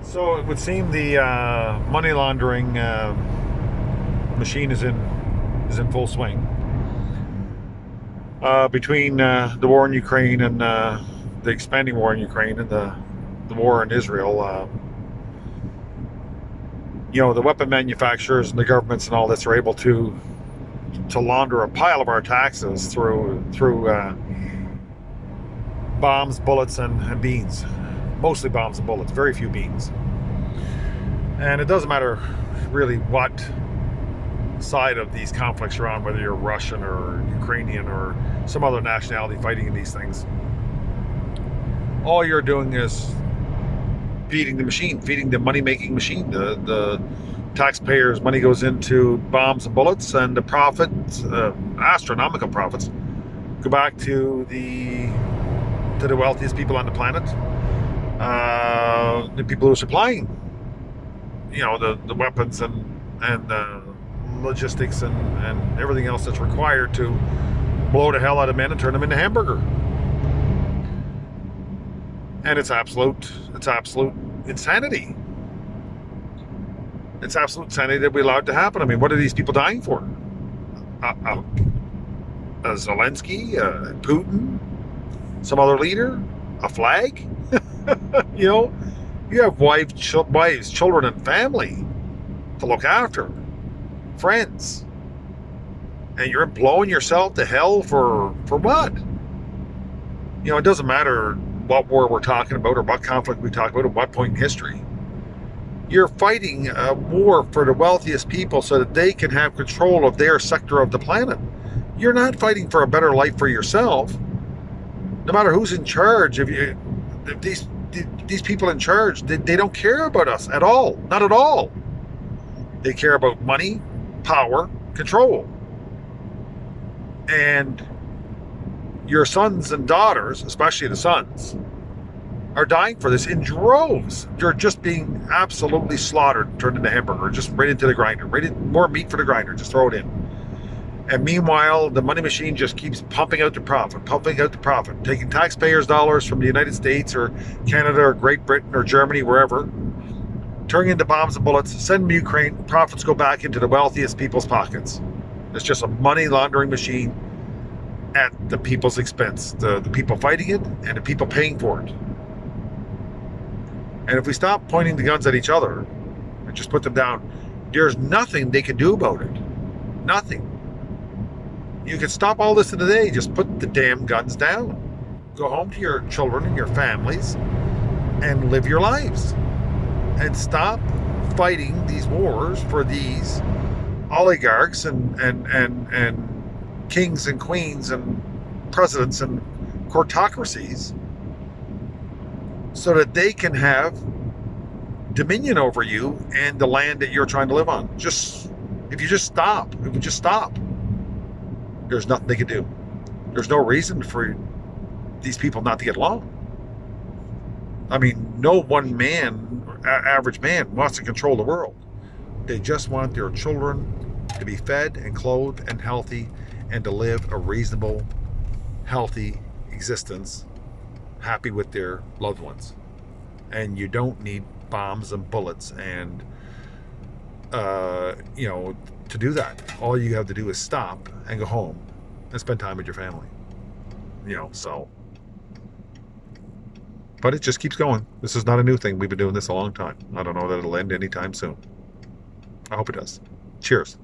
So it would seem the money laundering machine is in full swing. Between the war in Ukraine and the expanding war in Ukraine and the war in Israel, the weapon manufacturers and the governments and all this are able to launder a pile of our taxes through bombs, bullets, and beans. Mostly bombs and bullets, very few beans. And it doesn't matter really what side of these conflicts you're on, whether you're Russian or Ukrainian or some other nationality fighting in these things. All you're doing is feeding the machine, feeding the money-making machine. The taxpayers' money goes into bombs and bullets, and the profits, astronomical profits, go back to the wealthiest people on the planet, the people who are supplying, the weapons and logistics and everything else that's required to blow the hell out of men and turn them into hamburger. And it's absolute insanity. It's absolute insanity that we allowed to happen. I mean, what are these people dying for? Zelensky, Putin, some other leader, a flag? You have wives, children, and family to look after, friends, and you're blowing yourself to hell for what? It doesn't matter what war we're talking about or what conflict we talk about at what point in history. You're fighting a war for the wealthiest people so that they can have control of their sector of the planet. You're not fighting for a better life for yourself. No matter who's in charge, if these people in charge, they don't care about us at all. Not at all. They care about money, power, control. And your sons and daughters, especially the sons, are dying for this in droves. You're just being absolutely slaughtered, turned into hamburger, just right into the grinder. More meat for the grinder, just throw it in. And meanwhile, the money machine just keeps pumping out the profit, taking taxpayers' dollars from the United States or Canada or Great Britain or Germany, wherever, turning into bombs and bullets, send them to Ukraine, profits go back into the wealthiest people's pockets. It's just a money laundering machine at the people's expense, the people fighting it and the people paying for it. And if we stop pointing the guns at each other and just put them down, there's nothing they can do about it. Nothing. You can stop all this in a day. Just put the damn guns down. Go home to your children and your families and live your lives. And stop fighting these wars for these oligarchs and kings and queens and presidents and courtocracies so that they can have dominion over you and the land that you're trying to live on. If we just stop, there's nothing they can do. There's no reason for these people not to get along. I mean, no one man, average man, wants to control the world. They just want their children to be fed and clothed and healthy and to live a reasonable, healthy existence, happy with their loved ones. And you don't need bombs and bullets and, to do that. All you have to do is stop and go home and spend time with your family. But it just keeps going. This is not a new thing. We've been doing this a long time. I don't know that it'll end anytime soon. I hope it does. Cheers.